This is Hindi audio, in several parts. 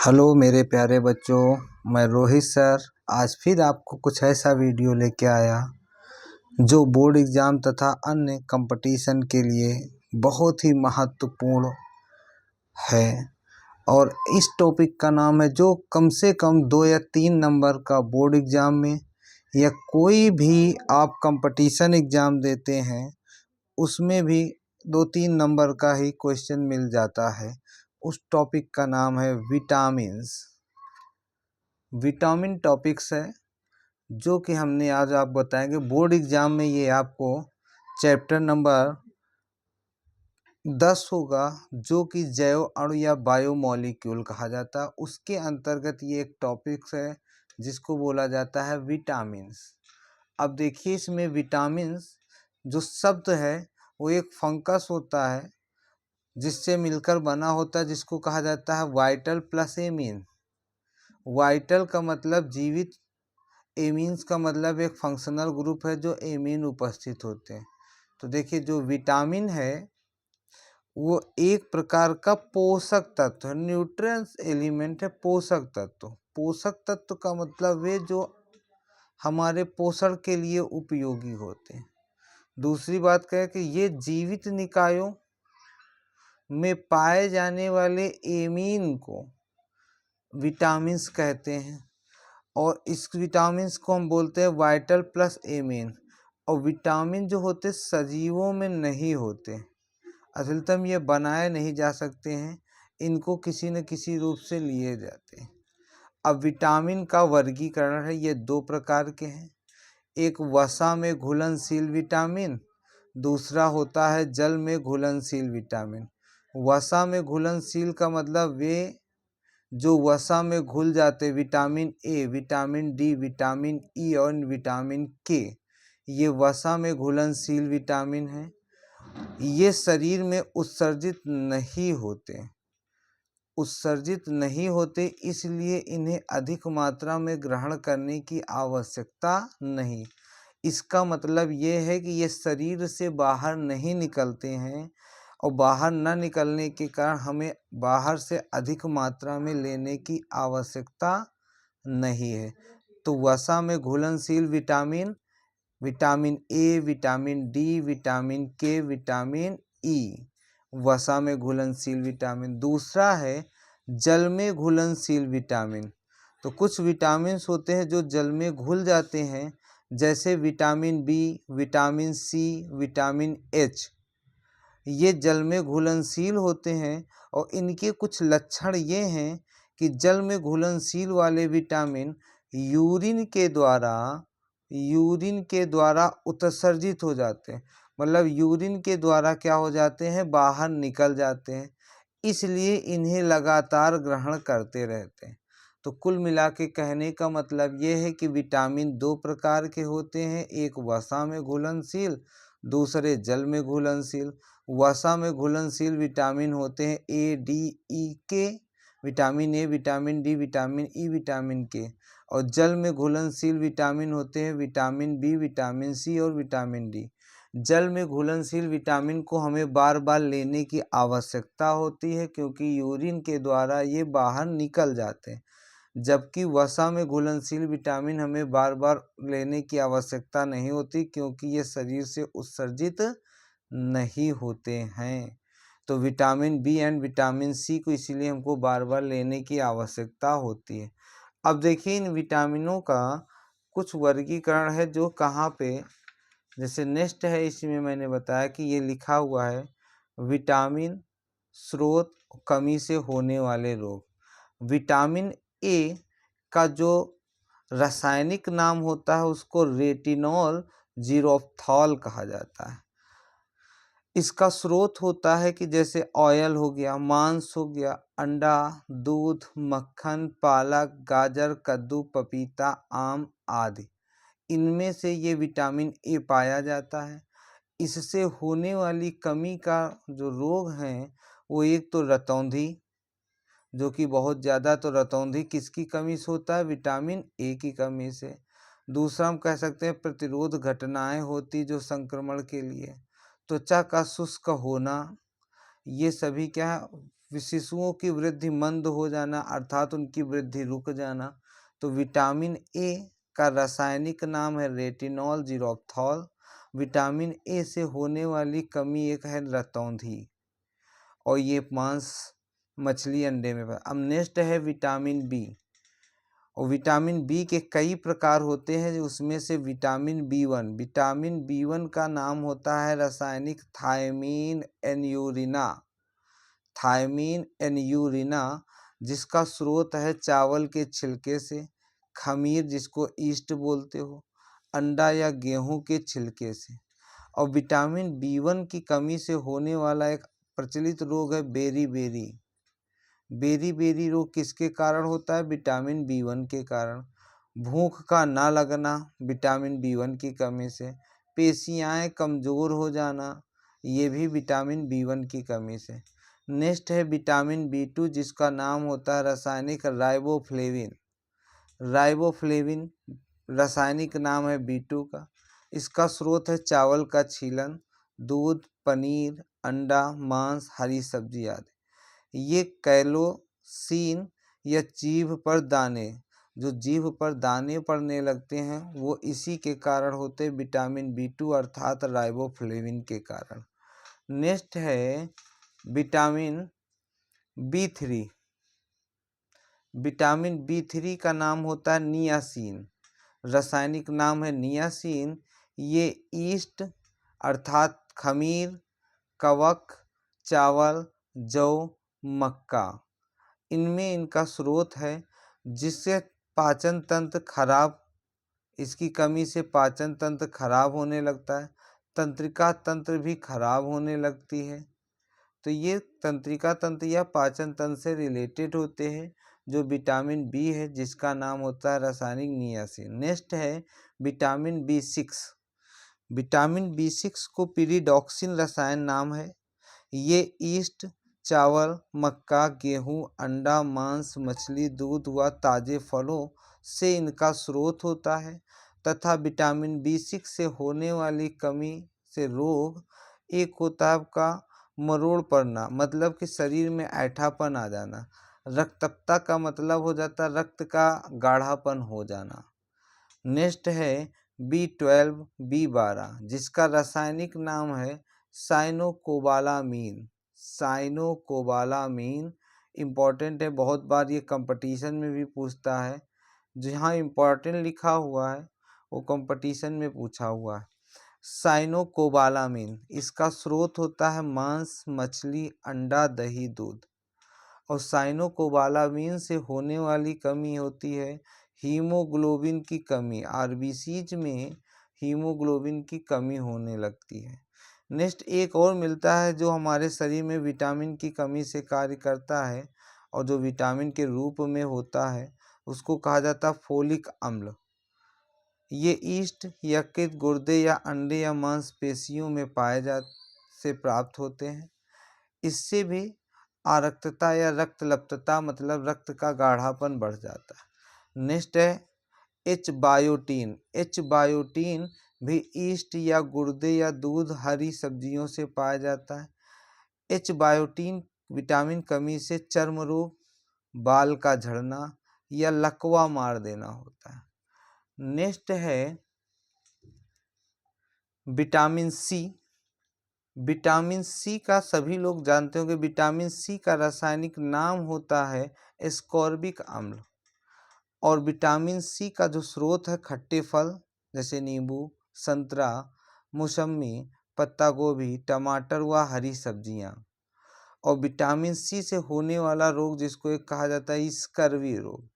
हेलो मेरे प्यारे बच्चों, मैं रोहित सर आज फिर आपको कुछ ऐसा वीडियो लेके आया जो बोर्ड एग्ज़ाम तथा अन्य कंपटीशन के लिए बहुत ही महत्वपूर्ण है। और इस टॉपिक का नाम है जो कम से कम 2 या 3 नंबर का बोर्ड एग्ज़ाम में या कोई भी आप कंपटीशन एग्ज़ाम देते हैं उसमें भी 2-3 नंबर का ही क्वेश्चन मिल जाता है। उस टॉपिक का नाम है विटामिन्स। विटामिन टॉपिक्स है जो कि हमने आज आप बताएंगे बोर्ड एग्ज़ाम में। ये आपको चैप्टर नंबर 10 होगा जो कि जैव अणु या बायोमॉलिक्यूल कहा जाता है। उसके अंतर्गत ये एक टॉपिक्स है जिसको बोला जाता है विटामिन्स। अब देखिए इसमें विटामिन्स जो शब्द है वो एक फंगस होता है जिससे मिलकर बना होता है, जिसको कहा जाता है वाइटल प्लस एमीन। वाइटल का मतलब जीवित, एमीन्स का मतलब एक फंक्शनल ग्रुप है जो एमीन उपस्थित होते हैं। तो देखिए जो विटामिन है वो एक प्रकार का पोषक तत्व है, न्यूट्रिएंट्स एलिमेंट है। पोषक तत्व, पोषक तत्व का मतलब है जो हमारे पोषण के लिए उपयोगी होते हैं। दूसरी बात कहें कि ये जीवित निकायों में पाए जाने वाले एमीन को विटामिन्स कहते हैं और इस विटामिन्स को हम बोलते हैं वाइटल प्लस एमीन। और विटामिन जो होते सजीवों में नहीं होते, असलतम ये बनाए नहीं जा सकते हैं, इनको किसी न किसी रूप से लिए जाते हैं। अब विटामिन का वर्गीकरण है, ये 2 प्रकार के हैं। एक वसा में घुलनशील विटामिन, दूसरा होता है जल में घुलनशील विटामिन। वसा में घुलनशील का मतलब वे जो वसा में घुल जाते, vitamin A, vitamin D, vitamin E और विटामिन के, ये वसा में घुलनशील विटामिन हैं। ये शरीर में उत्सर्जित नहीं होते, इसलिए इन्हें अधिक मात्रा में ग्रहण करने की आवश्यकता नहीं। इसका मतलब ये है कि ये शरीर से बाहर नहीं निकलते हैं और बाहर न निकलने के कारण हमें बाहर से अधिक मात्रा में लेने की आवश्यकता नहीं है। तो वसा में घुलनशील vitamin, vitamin A, vitamin D, vitamin के, विटामिन ई, वसा में घुलनशील विटामिन। दूसरा है जल में घुलनशील विटामिन। तो कुछ विटामिन्स होते हैं जो जल में घुल जाते हैं, जैसे vitamin B, vitamin C, vitamin H, ये जल में घुलनशील होते हैं। और इनके कुछ लक्षण ये हैं कि जल में घुलनशील वाले विटामिन यूरिन के द्वारा उत्सर्जित हो जाते हैं, मतलब यूरिन के द्वारा क्या हो जाते हैं, बाहर निकल जाते हैं, इसलिए इन्हें लगातार ग्रहण करते रहते हैं। तो कुल मिला के कहने का मतलब ये है कि विटामिन 2 प्रकार के होते हैं, एक वसा में घुलनशील, दूसरे जल में घुलनशील। वसा में घुलनशील विटामिन होते हैं ए, डी, ई, के, vitamin A, vitamin D, vitamin E, vitamin के। और जल में घुलनशील विटामिन होते हैं विटामिन बी, विटामिन सी और विटामिन डी। जल में घुलनशील विटामिन को हमें बार बार लेने की आवश्यकता होती है क्योंकि यूरिन के द्वारा ये बाहर निकल जाते हैं, जबकि वसा में घुलनशील विटामिन हमें बार बार लेने की आवश्यकता नहीं होती क्योंकि ये शरीर से उत्सर्जित नहीं होते हैं। तो vitamin B and vitamin C को इसीलिए हमको बार बार लेने की आवश्यकता होती है। अब देखिए इन विटामिनों का कुछ वर्गीकरण है जो कहाँ पे, जैसे नेक्स्ट है इसमें मैंने बताया कि ये लिखा हुआ है विटामिन स्रोत कमी से होने वाले रोग। विटामिन ए का जो रासायनिक नाम होता है उसको रेटिनॉल जीरोफ्थॉल कहा जाता है। इसका स्रोत होता है कि जैसे ऑयल हो गया, मांस हो गया, अंडा, दूध, मक्खन, पालक, गाजर, कद्दू, पपीता, आम आदि, इनमें से ये विटामिन ए पाया जाता है। इससे होने वाली कमी का जो रोग हैं वो एक तो रतौंधी, जो कि बहुत ज़्यादा, तो रतौंधी किसकी कमी से होता है, विटामिन ए की कमी से। दूसरा हम कह सकते हैं प्रतिरोध घटनाएं होती जो संक्रमण के लिए। त्वचा का शुष्क होना, ये सभी क्या है, शिशुओं की वृद्धि मंद हो जाना अर्थात उनकी वृद्धि रुक जाना। तो विटामिन ए का रासायनिक नाम है रेटिनॉल जीरोप्थॉल। विटामिन ए से होने वाली कमी एक है रतौंधी, और ये मांस मछली अंडे में अब नेक्स्ट है विटामिन बी। और विटामिन बी के कई प्रकार होते हैं, उसमें से विटामिन बी वन का नाम होता है रासायनिक थायमीन एन्यूरिना, जिसका स्रोत है चावल के छिलके से, खमीर जिसको ईस्ट बोलते हो, अंडा या गेहूं के छिलके से। और विटामिन बी वन की कमी से होने वाला एक प्रचलित रोग है बेरी बेरी रोग किसके कारण होता है? विटामिन बी वन के कारण। भूख का ना लगना विटामिन बी वन की कमी से। पेशियाएं कमज़ोर हो जाना ये भी विटामिन बी वन की कमी से। नेक्स्ट है विटामिन बी टू, जिसका नाम होता है रासायनिक राइबोफ्लेविन रासायनिक नाम है बी टू का। इसका स्रोत है चावल का छीलन, दूध, पनीर, अंडा, मांस, हरी सब्जी आदि। ये कैलोसीन या जीभ पर दाने पड़ने लगते हैं वो इसी के कारण होते विटामिन बी टू अर्थात राइबोफ्लेविन के कारण। नेक्स्ट है vitamin B three. Vitamin B three का नाम होता है नियासिन, रासायनिक नाम है नियासिन। ये ईस्ट अर्थात खमीर, कवक, चावल, जौ, मक्का इनमें इनका स्रोत है, जिससे पाचन तंत्र खराब, इसकी कमी से पाचन तंत्र खराब होने लगता है, तंत्रिका तंत्र भी खराब होने लगती है। तो ये तंत्रिका तंत्र या पाचन तंत्र से रिलेटेड होते हैं जो विटामिन बी है, जिसका नाम होता है रासायनिक नियासिन। नेक्स्ट है vitamin B six. Vitamin B six को पीरिडॉक्सिन रसायन नाम है। ये ईस्ट, चावल, मक्का, गेहूं, अंडा, मांस, मछली, दूध व ताजे फलों से इनका स्रोत होता है तथा विटामिन बी सिक्स से होने वाली कमी से रोग एक होता है आपका मरोड़ पड़ना, मतलब कि शरीर में ऐंठापन आ जाना। रक्तता का मतलब हो जाता रक्त का गाढ़ापन हो जाना। नेक्स्ट है B12 B12, जिसका रासायनिक नाम है साइनोकोबालामीन। इम्पॉर्टेंट है, बहुत बार ये कंपटीशन में भी पूछता है। जहाँ इम्पॉर्टेंट लिखा हुआ है वो कंपटीशन में पूछा हुआ है। साइनोकोबालामीन इसका स्रोत होता है मांस, मछली, अंडा, दही, दूध। और साइनोकोबालामीन से होने वाली कमी होती है हीमोग्लोबिन की कमी, आरबीसीज में हीमोग्लोबिन की कमी होने लगती है। नेक्स्ट एक और मिलता है जो हमारे शरीर में विटामिन की कमी से कार्य करता है और जो विटामिन के रूप में होता है उसको कहा जाता है फोलिक अम्ल। ये ईस्ट, यकृत, गुर्दे या अंडे या मांसपेशियों में से प्राप्त होते हैं। इससे भी आरक्तता या रक्तलप्तता मतलब रक्त का गाढ़ापन बढ़ जाता है। नेक्स्ट है एच बायोटीन भी ईस्ट या गुर्दे या दूध, हरी सब्जियों से पाया जाता है। एच बायोटीन विटामिन कमी से चर्म रोग, बाल का झड़ना या लकवा मार देना होता है। नेक्स्ट है विटामिन सी। विटामिन सी का सभी लोग जानते हो कि विटामिन सी का रासायनिक नाम होता है एस्कॉर्बिक अम्ल। और विटामिन सी का जो स्रोत है खट्टे फल जैसे नींबू, संतरा, मौसमी, पत्ता गोभी, टमाटर व हरी सब्जियां। और विटामिन सी से होने वाला रोग जिसको एक कहा जाता है स्कर्वी रोग,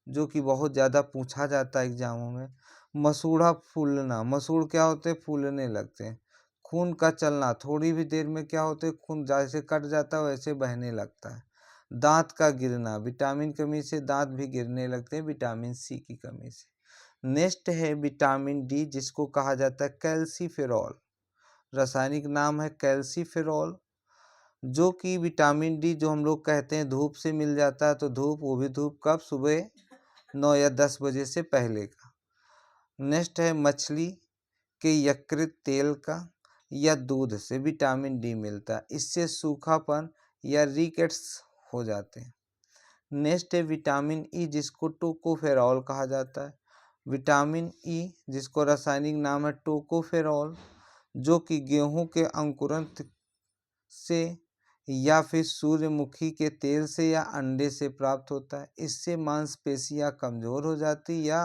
जो कि बहुत ज़्यादा पूछा जाता है एग्जामों में। मसूड़ा फूलना, मसूड़ क्या होते हैं? फूलने लगते हैं। खून का चलना, थोड़ी भी देर में क्या होते हैं? खून जैसे कट जाता है वैसे बहने लगता है। दांत का गिरना, विटामिन कमी से दांत भी गिरने लगते हैं विटामिन सी की कमी से। नेक्स्ट है विटामिन डी, जिसको कहा जाता है कैल्सीफेरॉल, रासायनिक नाम है कैल्सीफेरॉल। जो कि विटामिन डी जो हम लोग कहते हैं धूप से मिल जाता है, तो वो भी धूप कब? सुबह 9 या 10 बजे से पहले का। नेक्स्ट है मछली के यकृत तेल का या दूध से विटामिन डी मिलता है। इससे सूखापन या रिकेट्स हो जाते हैं। नेक्स्ट है विटामिन ई, जिसको टोकोफेरॉल कहा जाता है। विटामिन ई जिसको रासायनिक नाम है टोकोफेरॉल, जो कि गेहूं के अंकुरन से या फिर सूर्यमुखी के तेल से या अंडे से प्राप्त होता है। इससे मांसपेशियां कमजोर हो जाती या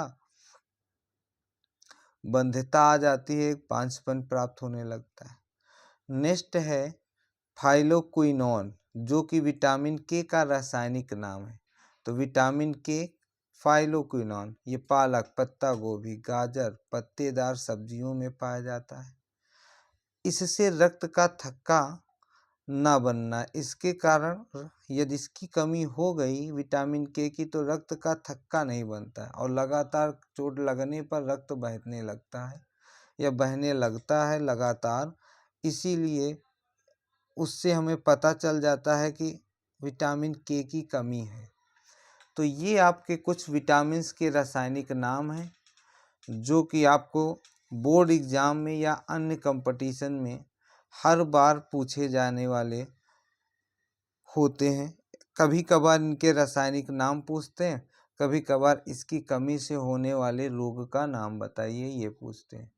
बंध्यता आ जाती है, पांचपन प्राप्त होने लगता है। नेक्स्ट है फाइलोक्विनोन, जो कि विटामिन के का रासायनिक नाम है। तो विटामिन के, फाइलोक्विनोन, ये पालक, पत्ता गोभी, गाजर, पत्तेदार सब्जियों में पाया जाता है। इससे रक्त का थक्का ना बनना, इसके कारण यदि इसकी कमी हो गई विटामिन के की तो रक्त का थक्का नहीं बनता है और लगातार चोट लगने पर रक्त बहने लगता है या बहने लगता है लगातार। इसीलिए उससे हमें पता चल जाता है कि विटामिन के की कमी है। तो ये आपके कुछ विटामिन्स के रासायनिक नाम हैं जो कि आपको बोर्ड एग्जाम में या अन्य कंपटीशन में हर बार पूछे जाने वाले होते हैं। कभी कभार इनके रासायनिक नाम पूछते हैं, कभी कभार इसकी कमी से होने वाले रोग का नाम बताइए, ये पूछते हैं।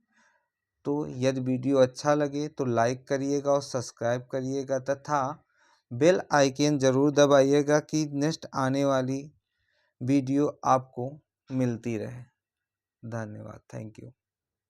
तो यदि वीडियो अच्छा लगे तो लाइक करिएगा और सब्सक्राइब करिएगा तथा बेल आइकन ज़रूर दबाइएगा कि नेक्स्ट आने वाली वीडियो आपको मिलती रहे। धन्यवाद। Thank you.